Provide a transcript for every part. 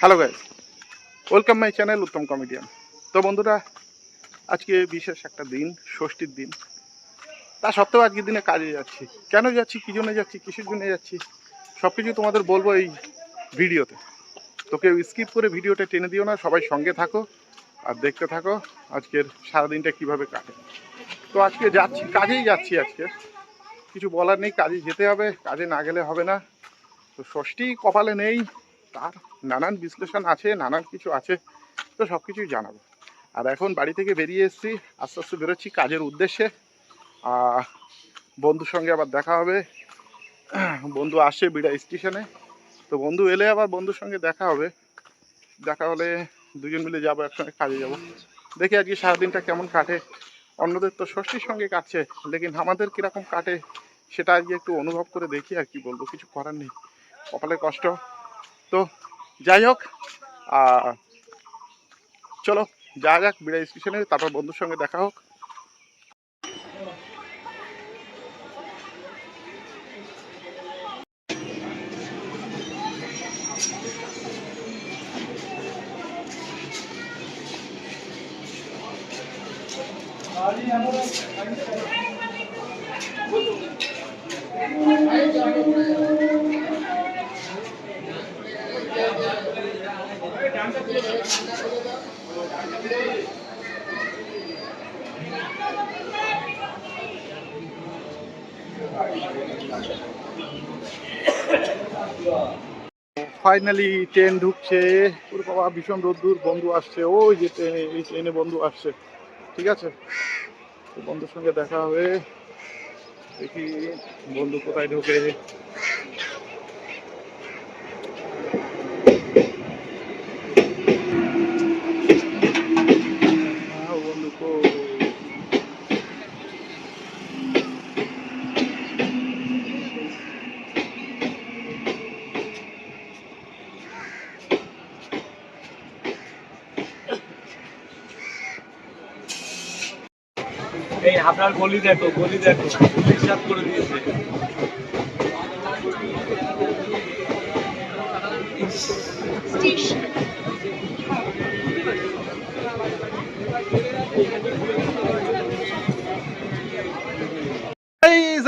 Hello guys, welcome my channel Uttam comedian. তো বন্ধুরা, আজকে বিশেষ একটা দিন, ষষ্ঠীর দিন। তা সত্ত্বেও আজকের দিনে কাজে যাচ্ছি। কেন যাচ্ছি, কী জন্য যাচ্ছি, কিসের জন্য যাচ্ছি, সব কিছু তোমাদের বলবো এই ভিডিওতে। তো কেউ স্কিপ করে ভিডিওটা টেনে দিও না, সবাই সঙ্গে থাকো আর দেখতে থাকো আজকের সারাদিনটা কিভাবে কাটে। তো আজকে যাচ্ছি, কাজেই যাচ্ছি আজকে। কিছু বলার নেই, কাজে যেতে হবে, কাজে না গেলে হবে না। তো ষষ্ঠী কপালে নেই, তার নানান বিশ্লেষণ আছে, নানান কিছু আছে, তো সব কিছুই জানাবো। আর এখন বাড়ি থেকে বেরিয়ে এসেছি, আস্তে আস্তে বেরোচ্ছি কাজের উদ্দেশ্যে। বন্ধুর সঙ্গে আবার দেখা হবে, বন্ধু আসছে বিড়া স্টেশনে। তো বন্ধু এলে আবার বন্ধুর সঙ্গে দেখা হবে, দেখা হলে দুজন মিলে যাবো, একসঙ্গে কাজে যাব। দেখি আজকে সারাদিনটা কেমন কাটে। অন্যদের তো ষষ্ঠীর সঙ্গে কাটছে, লেকিন আমাদের কীরকম কাটে সেটা আজকে একটু অনুভব করে দেখি। আর কি বলবো, কিছু করার নেই, কপালে কষ্ট। তো যাই হোক, চলো যা যাক বিড়া স্টেশনে, তারপর বন্ধুর সঙ্গে দেখা হোক। ফাইনালি ট্রেন ঢুকছে। ওর বাবা ভীষণ রোদ্দুর, বন্ধু আসছে, ওই যে ট্রেনে, এই ট্রেনে বন্ধু আসছে। ঠিক আছে, তো বন্ধুর সঙ্গে দেখা হবে। দেখি বন্ধু কোথায় ঢোকে। বন্ধু কো এই আপনার গলি দেখো, গলি দেখো, হিসাব করে দিয়েছে।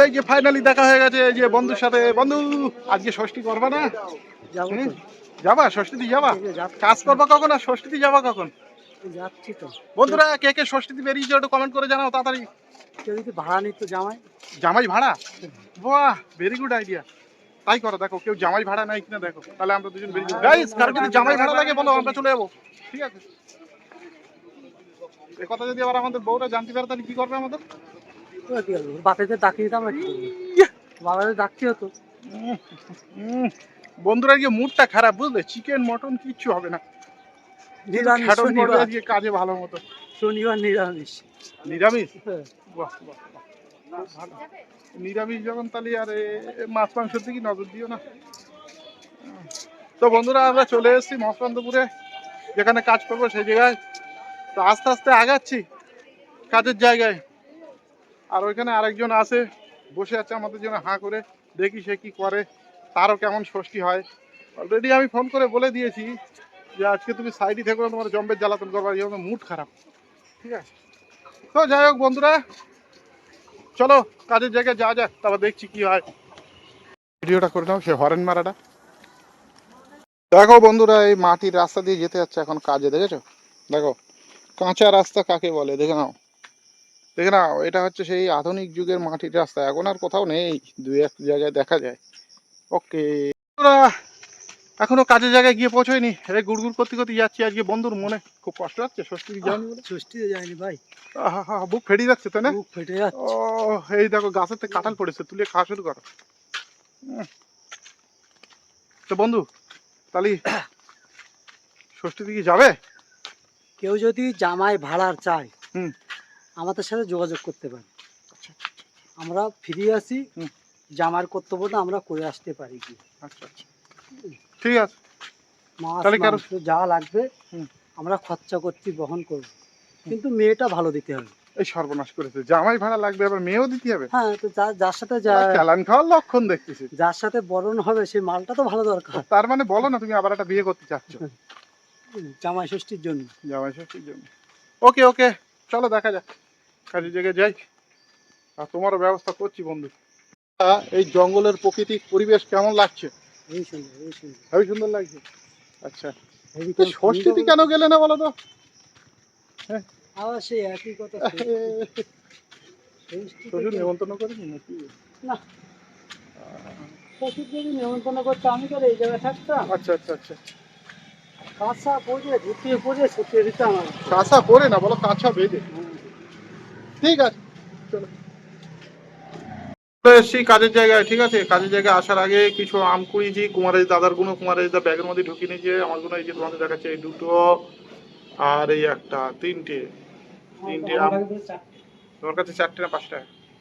এই যে ফাইনালি দেখা হয়ে গেছে যে বন্ধুর সাথে। বন্ধু, আজকে ষষ্ঠী করবা না? যাবা ষষ্ঠীতে? যাবা কাজ করবা কখন আর ষষ্ঠীতে যাবা কখন? যাচ্ছি তো। বন্ধুরা, কে কে ষষ্ঠীতে বেরিয়েছে একটু কমেন্ট করে জানাও তাড়াতাড়ি। কেউ যদি ভাড়া নিত জামাই। জামাই ভাড়া? বাহ, ভেরি গুড আইডিয়া। তাই করো, দেখো কেউ জামাই ভাড়া নাই কিনা দেখো, তাহলে আমরা দুজন বেরিয়ে যাবো। গাইস, কারো যদি জামাই ভাড়া লাগে বলো, আমরা চলে যাবো। ঠিক আছে, এ কথা যদি আবার আমাদের বউরা জানতে পারে তাহলে কি করবে আমাদের? বাপেদের ডাকিয়ে দিতাম না, কি করবো? বাবাদের ডাকতে হতো। বন্ধুরা, আজকে মুডটা খারাপ, বুঝলে? চিকেন মটন কিচ্ছু হবে না, নিরামিষ শনিবার, আজকে কাজে ভালো মতো। শনিবার নিরামিষ। নিরামিষ? বাহ বাহ বাহ, ভালো। নিরামিষ যখন, তাহলে আর মাছ মাংসের দিকে নজর দিও না। তো বন্ধুরা, আমরা চলে এসেছি মহস্কান্তপুরে, যেখানে কাজ করবো সেই জায়গায়। তো আস্তে আস্তে আগাচ্ছি কাজের জায়গায়। আর ওইখানে আরেকজন আছে, বসে আছে আমাদের জন্য হাঁ করে। দেখি সে কি করে, তারও কেমন ষষ্ঠী হয়। অলরেডি আমি ফোন করে বলে দিয়েছি যে আজকে তুমি সাইডে থেকো না, তোমার জম্বের জ্বালাতন করবা, এই জন্য মুড খারাপ। ঠিক আছে, তো যাই হোক বন্ধুরা, চলো কাজের জায়গায় যাওয়া যাক, তারপর দেখছি কি হয়। ভিডিওটা করে নাও, সে হরেন মারাটা দেখো। বন্ধুরা, এই মাটির রাস্তা দিয়ে যেতে যাচ্ছে এখন কাজে, দেখেছো? দেখো, কাঁচা রাস্তা কাকে বলে দেখে নাও, দেখে নাও। এটা হচ্ছে সেই আধুনিক যুগের মাটির রাস্তা, এখন আর কোথাও নেই, দুই এক জায়গায় দেখা যায়। ওকে, এখনো কাজের জায়গায় গিয়ে পৌঁছয়নি, এই গুড়গুড় করতে করতে যাচ্ছি। আজকে বন্ধুর মনে খুব কষ্ট হচ্ছে, ষষ্ঠী যায়নি বলে। ষষ্ঠীতে যায়নি ভাই, বুক ফেটে যাচ্ছে, তাই না? বুক ফেটে যাচ্ছে। ও, এই দেখো গাছের থেকে কাঁঠাল পড়েছে, তুলে খাওয়া শুরু করো। তো বন্ধু, তাহলে ষষ্ঠী দিকে যাবে? কেউ যদি জামাই ভাড়ার চায়, হুম, আমাদের সাথে যোগাযোগ করতে পারে। আচ্ছা আমরা ফিরে আসি, জামার কর্তব্যটা আমরা করে আসতে পারি। কি আচ্ছা আচ্ছা, ঠিক আছে। মাছ তাহলে মাংস যা লাগবে আমরা খরচা করছি, বহন করব, কিন্তু মেয়েটা ভালো দিতে হবে। এই সর্বনাশ করেছে, জামাই ভাড়া লাগবে, আবার মেয়েও দিতে হবে। হ্যাঁ, তো যার সাথে চালান খাওয়ার লক্ষণ দেখতেছি। যার সাথে বরণ হবে সেই মালটা তো ভালো দরকার। তার মানে বলো না তুমি আবার একটা বিয়ে করতে চাচ্ছ জামাই ষষ্ঠীর জন্য। জামাই ষষ্ঠীর জন্য। ওকে ওকে, চলো দেখা যাক, কাজের জায়গায় যাই, আর তোমারও ব্যবস্থা করছি বন্ধু। এই জঙ্গলের প্রাকৃতিক পরিবেশ কেমন লাগছে? এই সুন্দর, এই সুন্দর, হেবি সুন্দর লাগছে। আচ্ছা, হেবি তো ষষ্ঠীতে কেন গেলে না বলো তো? আবার সেই একই কথা। শ্বশুর নেমন্তন্ন করেনি নাকি? না, শ্বশুর যদি নেমন্তন্ন করতো আমি তো এই জায়গায় থাকতাম। আচ্ছা আচ্ছা আচ্ছা, কাঁচা পড়ে ধুতিয়ে পড়ে শুকিয়ে দিতাম। কাঁচা পরে না বলো, কাঁচা বেঁধে। ঠিক আছে, চলো। চলে এসছি কাজের জায়গায়, ঠিক আছে। কাজের জায়গায় আসার আগে কিছু আম কুড়িয়েছি, কুমারের দাদার গুলো, কুমারের দা ব্যাগের মধ্যে ঢুকিয়ে নিয়েছে। আমার গুলো এই যে তোমাদের দেখাচ্ছে, এই দুটো আর এই একটা, তিনটে আম। তোমার কাছে চারটে না পাঁচটা?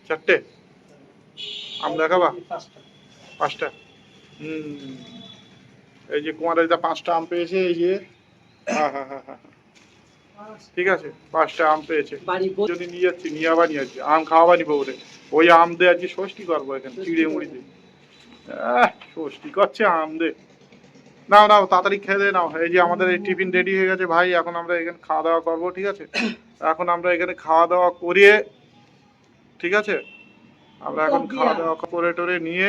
চারটে আম দেখাবা? পাঁচটা। এই যে কুমারের দা পাঁচটা আম পেয়েছে, এই যে। হ্যাঁ হ্যাঁ হ্যাঁ হ্যাঁ, ঠিক আছে, পাঁচটা আম পেয়েছে। যদি নিয়ে যাচ্ছি, নিয়ে আবার নিয়ে যাচ্ছি, আম খাওয়াবানি বউরে। ওই আম দিয়ে আজকে ষষ্ঠী করবো এখানে চিড়ে মুড়ি দিয়ে। ষষ্ঠী করছে আম দে। নাও নাও, তাড়াতাড়ি খেয়ে দে নাও। এই যে আমাদের এই টিফিন রেডি হয়ে গেছে ভাই, এখন আমরা এখানে খাওয়া দাওয়া করবো, ঠিক আছে। এখন আমরা এখানে খাওয়া দাওয়া করিয়ে, ঠিক আছে, আমরা এখন খাওয়া দাওয়া করে টোরে নিয়ে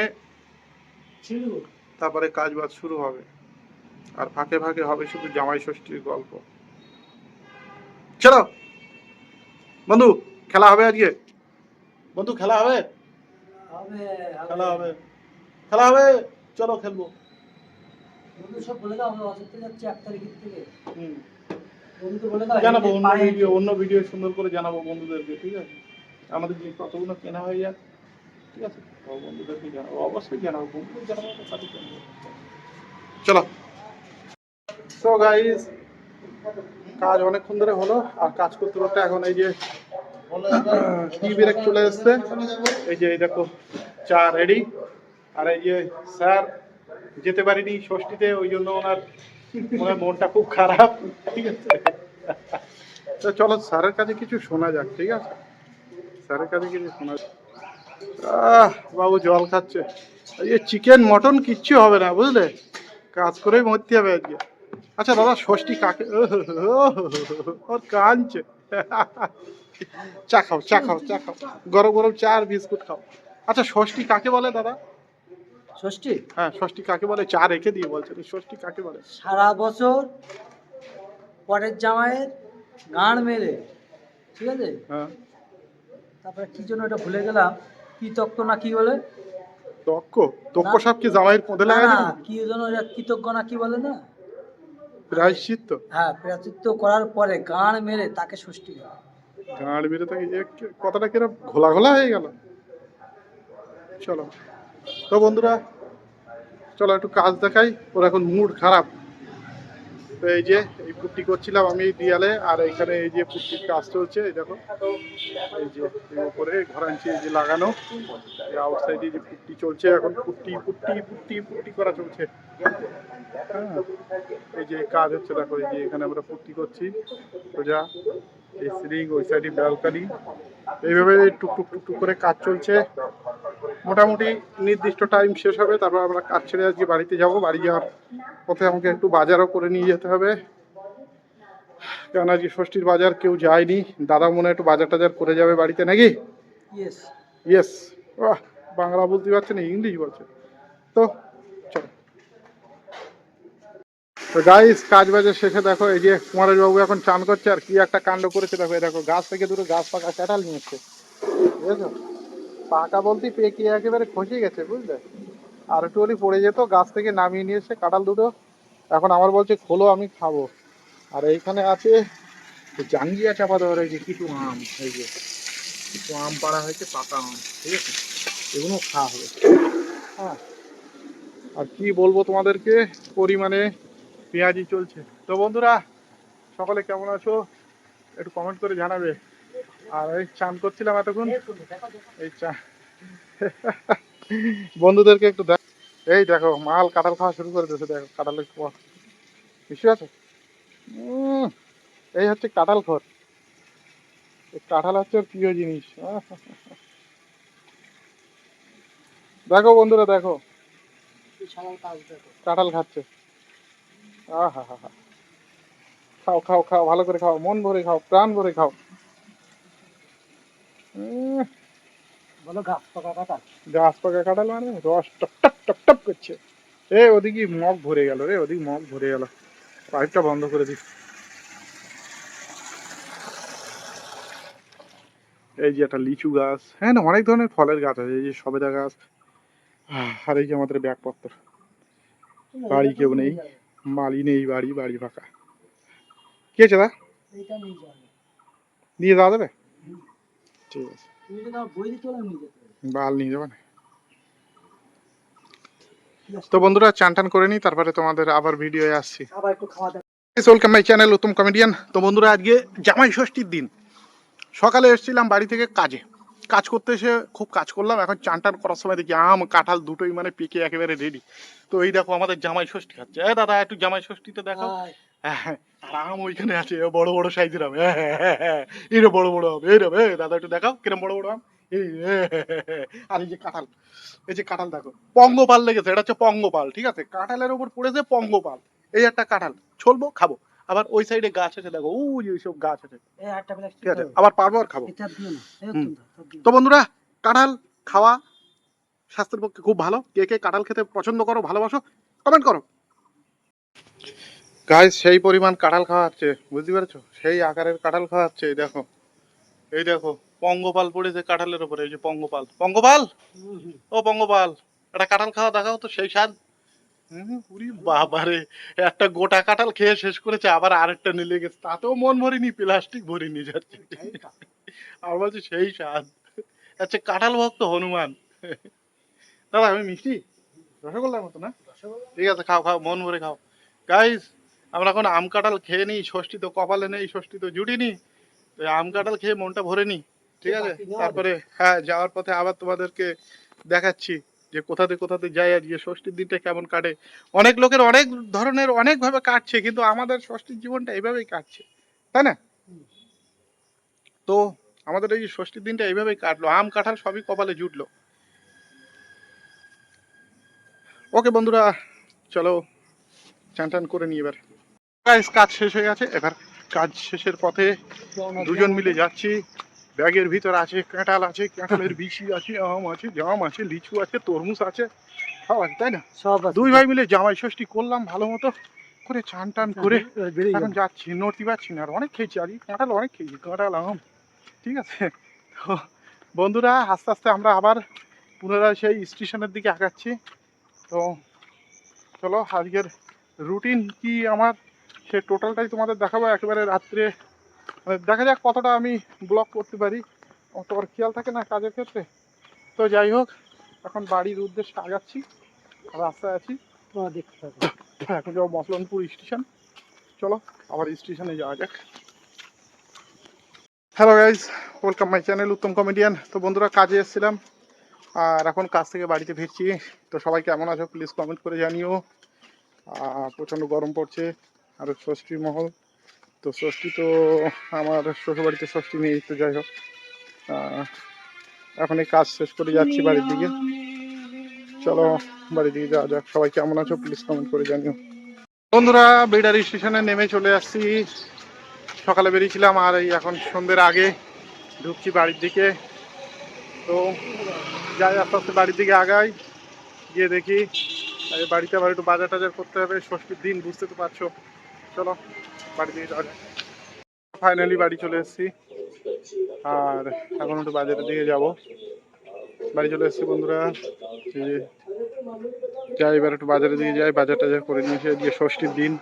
তারপরে কাজ বাজ শুরু হবে। আর ফাঁকে ফাঁকে হবে শুধু জামাই ষষ্ঠীর গল্প। চলো বন্ধু, খেলা হবে আজকে। বন্ধু খেলা হবে, খেলা হবে, খেলা হবে, চলো খেলবো। বন্ধু সব বলে দাও, আমরা অযোধ্যা যাচ্ছি 1 তারিখের থেকে। বন্ধু বলে দাও, জানাবো অন্য ভিডিও সুন্দর করে জানাবো বন্ধুদেরকে, ঠিক আছে। আমাদের যে কতগুলো কেনা হয়ে যাক, ঠিক আছে, বন্ধুদেরকে জানাবো, অবশ্যই জানাবো, বন্ধুদের জানাবো তো সাথে জানাবো। চলো। সো গাইস, কাজ অনেকক্ষণ ধরে হলো, আর কাজ করতে করতে এখন এই যে টি ব্রেক চলে এসছে। এই যে এই দেখো চা রেডি। আর এই যে স্যার যেতে পারিনি ষষ্ঠীতে, ওই জন্য ওনার মনটা খুব খারাপ, ঠিক আছে। তো চলো স্যারের কাছে কিছু শোনা যাক, ঠিক আছে, স্যারের কাছে কিছু শোনা যাক। বাবু জল খাচ্ছে। এই চিকেন মটন কিচ্ছু হবে না, বুঝলে, কাজ করেই মরতে হবে আজকে। আচ্ছা দাদা, ষষ্ঠী কাকে? ওর কাঁদছে। চা খাও, চা খাও, চা খাও, গরম গরম চা আর বিস্কুট খাও। আচ্ছা, ষষ্ঠী কাকে বলে দাদা? ষষ্ঠী? হ্যাঁ, ষষ্ঠী কাকে বলে? চা রেখে দিয়ে বলছে, ষষ্ঠী কাকে বলে? সারা বছর পরের জামাইয়ের গান মেরে, ঠিক আছে, হ্যাঁ, তারপরে কি জন্য এটা ভুলে গেলাম, কি তক্ত না কি বলে, তক্ক সাপ কি জামাইয়ের পদে না লাগাই না, দেবে? কি যেন এটা কৃতজ্ঞ না কি বলে না, প্রায়শ্চিত্ত। হ্যাঁ, প্রাচিত্য করার পরে গান মেরে তাকে ষষ্ঠী দেওয়া। গাঁড় বেরো থাকে, কথাটা কিরম ঘোলা ঘোলা হয়ে গেল। চলো তো বন্ধুরা, চলো একটু কাজ দেখাই। ওর এখন মুড খারাপ। তো এই যে এই পুট্টি করছিলাম আমি এই দেয়ালে, আর এখানে এই যে পুট্টির কাজ চলছে, এই দেখো, এই যে এই উপরে ঘরাঞ্চি এই যে লাগানো, এই আউটসাইডে যে পুট্টি চলছে এখন, পুট্টি পুট্টি পুট্টি পুট্টি করা চলছে। হ্যাঁ, এই যে কাজ হচ্ছে, দেখো এই যে এখানে আমরা পুট্টি করছি সোজা, এই সিলিং, ওই সাইডে ব্যালকানি, এইভাবে টুকটুক টুকটুক করে কাজ চলছে। মোটামুটি নির্দিষ্ট টাইম শেষ হবে, তারপর আমরা কাজ ছেড়ে আজকে বাড়িতে যাব। বাড়ি যাওয়ার পথে আমাকে একটু বাজারও করে নিয়ে যেতে হবে, কারণ আজকে ষষ্ঠীর বাজার কেউ যায়নি। দাদা মনে হয় একটু বাজার টাজার করে যাবে বাড়িতে, নাকি? ইয়েস। ইয়েস। বাহ, বাংলা বলতে পারছে না, ইংলিশ বলছে। তো চলো। তো গাইস, কাজ বাজার শেষে দেখো এই যে কুমারের বাবু এখন চান করছে, আর কি একটা কাণ্ড করেছে দেখো। এই দেখো, গাছ থেকে দুটো গাছ পাকা কাঁঠাল নিয়ে এসছে, বুঝেছো? পাকা বলতে পেকে একেবারে খসে গেছে, বুঝলে, আর একটু হলে পড়ে যেত। গাছ থেকে নামিয়ে নিয়ে এসে কাঁঠাল দুটো, এখন আমার বলছে খোলো, আমি খাবো। আর এইখানে আছে জাঙ্গিয়া চাপা দেওয়া রয়েছে কিছু আম, এই যে কিছু আম পাড়া হয়েছে, পাকা আম, ঠিক আছে, এগুলো খাওয়া হবে। হ্যাঁ, আর কি বলবো তোমাদেরকে, পরিমাণে পেঁয়াজি চলছে। তো বন্ধুরা, সকলে কেমন আছো একটু কমেন্ট করে জানাবে। আর এই চান করছিলাম এতক্ষণ, এই চা বন্ধুদেরকে একটু দেখ। এই দেখো মাল কাঁঠাল খাওয়া শুরু করে দিয়েছে, দেখো কাঁঠালের বুঝতে আছে। এই হচ্ছে কাঁঠাল খোর, কাঁঠাল হচ্ছে ওর প্রিয় জিনিস। দেখো বন্ধুরা দেখো, বিশাল কাজ দেখো। কাঁঠাল খাচ্ছে। আহা হা হা, খাও খাও খাও, ভালো করে খাও, মন ভরে খাও, প্রাণ ভরে খাও। বলো গাছ পাকা কাটা। গাছ পাকা কাঁঠাল মানে রস টপ টপ টপ টপ করছে। ওদিকে মগ ভরে গেল রে, ওদিকে মগ ভরে গেল, পাইপটা বন্ধ করে দিই। এই যে একটা লিচু গাছ, হ্যাঁ না অনেক ধরনের ফলের গাছ আছে, এই যে সবেদা গাছ। আর এই যে আমাদের ব্যাগপত্র, বাড়ি কেউ নেই, মালি নেই, বাড়ি বাড়ি ফাঁকা। কি আছে দা, এইটা নিয়ে যাবে। নিয়ে যাওয়া যাবে? ঠিক আছে, তুমি যদি আমার বই দিতে হলে নিয়ে যেতে পারবে। বাল নিয়ে যাবে না। তো বন্ধুরা চান টান করে নি, তারপরে তোমাদের আবার ভিডিও আসছি। আবার একটু খাওয়া দাওয়া। Welcome my channel Uttam comedian. তো বন্ধুরা আজকে জামাই ষষ্ঠীর দিন, সকালে এসেছিলাম বাড়ি থেকে কাজে, কাজ করতে এসে খুব কাজ করলাম। এখন চান টান করার সময় দেখি আম কাঁঠাল দুটোই মানে পেকে একেবারে রেডি। তো এই দেখো আমাদের জামাই ষষ্ঠী খাচ্ছে। দাদা একটু জামাই ষষ্ঠীতে দেখো। হ্যাঁ, আর আম ওইখানে আছে বড় বড় সাইজের আম। এরম বড় বড় আম, এইরকম। দাদা একটু দেখাও কিরম বড় বড় আম। এই আর এই যে কাঁঠাল, এই যে কাঁঠাল দেখো, পঙ্গপাল লেগেছে, এটা হচ্ছে পঙ্গপাল, ঠিক আছে, কাঁঠালের উপর পড়েছে পঙ্গপাল। এই একটা কাঁঠাল ছলবো খাবো। আবার ওই সাইডে গাছ আছে দেখো, ওই যে সব গাছ আছে, এই একটা প্লাস্টিক ঠিক আছে, আবার পারবো আর খাবো। এটা দিও না। এই হুম। তুমি দাও। তো বন্ধুরা কাঁঠাল খাওয়া স্বাস্থ্যের পক্ষে খুব ভালো। কে কে কাঁঠাল খেতে পছন্দ করো, ভালোবাসো, কমেন্ট করো। গাইস সেই পরিমাণ কাঁঠাল খাওয়া হচ্ছে, বুঝতে পেরেছো, সেই আকারের কাঁঠাল খাওয়া হচ্ছে। এই দেখো, এই দেখো পঙ্গপাল পড়েছে কাঁঠালের উপরে, এই যে পঙ্গপাল, পঙ্গপাল, ও পঙ্গপাল, একটা কাঁঠাল খাওয়া দেখাও তো, সেই স্বাদ। উরি বাবারে, একটা গোটা কাঁঠাল খেয়ে শেষ করেছে, আবার আরেকটা নিয়ে গেছে, তাতেও মন ভরিনি, প্লাস্টিক ভরে নিয়ে যাচ্ছে। আর বলছে সেই স্বাদ। আচ্ছা কাঁঠাল ভক্ত হনুমান। দাদা আমি মিষ্টি রসগোল্লার মতো না, ঠিক আছে খাও খাও, মন ভরে খাও। গাইস আমরা এখন আম কাঁঠাল খেয়ে নিই, ষষ্ঠী তো কপালে নেই, ষষ্ঠী তো জুটিনি, তো আম কাঁঠাল খেয়ে মনটা ভরে নি, ঠিক আছে। তারপরে হ্যাঁ যাওয়ার পথে আবার তোমাদেরকে দেখাচ্ছি যে কোথাতে কোথাতে যাই, আজকে ষষ্ঠীর দিনটা কেমন কাটে। অনেক লোকের অনেক ধরনের অনেক ভাবে কাটছে, কিন্তু আমাদের ষষ্ঠীর জীবনটা এইভাবেই কাটছে, তাই না? তো আমাদের এই ষষ্ঠীর দিনটা এইভাবেই কাটলো, আম কাঁঠাল সবই কপালে জুটলো। ওকে বন্ধুরা চলো চান টান করে নি এবার। গাইস কাজ শেষ হয়ে গেছে, এবার কাজ শেষের পথে দুজন মিলে যাচ্ছি। ব্যাগের ভিতর আছে কাঁঠাল আছে, কাঁঠালের বিচি আছে, আম আছে, জাম আছে, লিচু আছে, তরমুজ আছে, সব আছে, তাই না? সব আছে। দুই ভাই মিলে জামাই ষষ্ঠী করলাম ভালো মতো করে, চান টান করে বেরিয়ে এখন যাবো। যাচ্ছি, নড়তে পারছি না, আর অনেক খেয়েছি, আর কাঁঠাল অনেক খেয়েছি, কাঁঠাল আম, ঠিক আছে। তো বন্ধুরা আস্তে আস্তে আমরা আবার পুনরায় সেই স্টেশনের দিকে আগাচ্ছি। তো চলো আজকের রুটিন কি আমার, সে টোটালটাই তোমাদের দেখাবো একেবারে রাত্রে। মানে দেখা যাক কতটা আমি ব্লগ করতে পারি, আমার তো আর খেয়াল থাকে না কাজের ক্ষেত্রে। তো যাই হোক এখন বাড়ির উদ্দেশ্যে আগাচ্ছি, রাস্তায় আছি, তোমার দেখতে থাকো। এখন যাবো মসলনপুর স্টেশন। চলো আবার স্টেশনে যাওয়া যাক। Hello guys, welcome my channel Uttam comedian. তো বন্ধুরা কাজে এসেছিলাম, আর এখন কাজ থেকে বাড়িতে ফিরছি। তো সবাই কেমন আছো প্লিজ কমেন্ট করে জানিও। প্রচণ্ড গরম পড়ছে, আর ষষ্ঠীর মহল। তো ষষ্ঠী তো আমার শ্বশুরবাড়িতে ষষ্ঠী নেই, তো যাই হোক এখন এই কাজ শেষ করে যাচ্ছি বাড়ির দিকে। চলো বাড়ির দিকে যাওয়া যাক। সবাই কেমন আছো প্লিজ কমেন্ট করে জানিও। বন্ধুরা বেড়ারি স্টেশনে নেমে চলে আসছি, সকালে বেরিয়েছিলাম আর এই এখন সন্ধ্যের আগে ঢুকছি বাড়ির দিকে। তো যাই আস্তে আস্তে বাড়ির দিকে আগাই, গিয়ে দেখি বাড়িতে আবার একটু বাজার টাজার করতে হবে, ষষ্ঠীর দিন বুঝতে তো পারছো। চলো বাড়ি দিকে যাওয়া যাক। ফাইনালি বাড়ি চলে এসেছি, আর এখন একটু বাজারের দিকে যাব। বাড়ি চলে এসেছি বন্ধুরা, যাই এবার একটু বাজারের দিকে যাই, বাজার টাজার করে নিয়ে এসে দিয়ে ষষ্ঠীর দিন,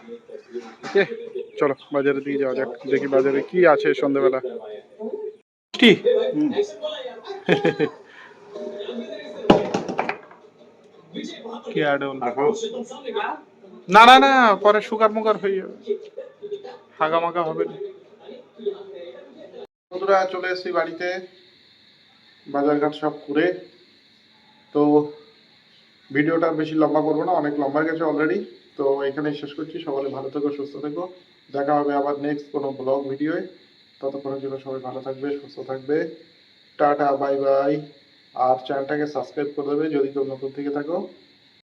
ওকে চলো বাজারের দিকে যাওয়া যাক, দেখি বাজারে কি আছে সন্ধ্যাবেলা। কি কি আডল, না না না পরে সুগার মুগার হয়ে যাবে, হাগা মাগা হবে না। বন্ধুরা চলে এসেছি বাড়িতে, বাজারঘাট সব করে। তো ভিডিওটা বেশি লম্বা করবো না, অনেক লম্বা গেছে অলরেডি। তো এখানে শেষ করছি, সকলে ভালো থেকো, সুস্থ থেকো, দেখা হবে আবার নেক্সট কোনো ব্লগ ভিডিওয়ে। ততক্ষণের জন্য সবাই ভালো থাকবে, সুস্থ থাকবে। Tata, bye bye. আর চ্যানেলটাকে সাবস্ক্রাইব করে দেবে যদি কেউ নতুন থেকে থাকো।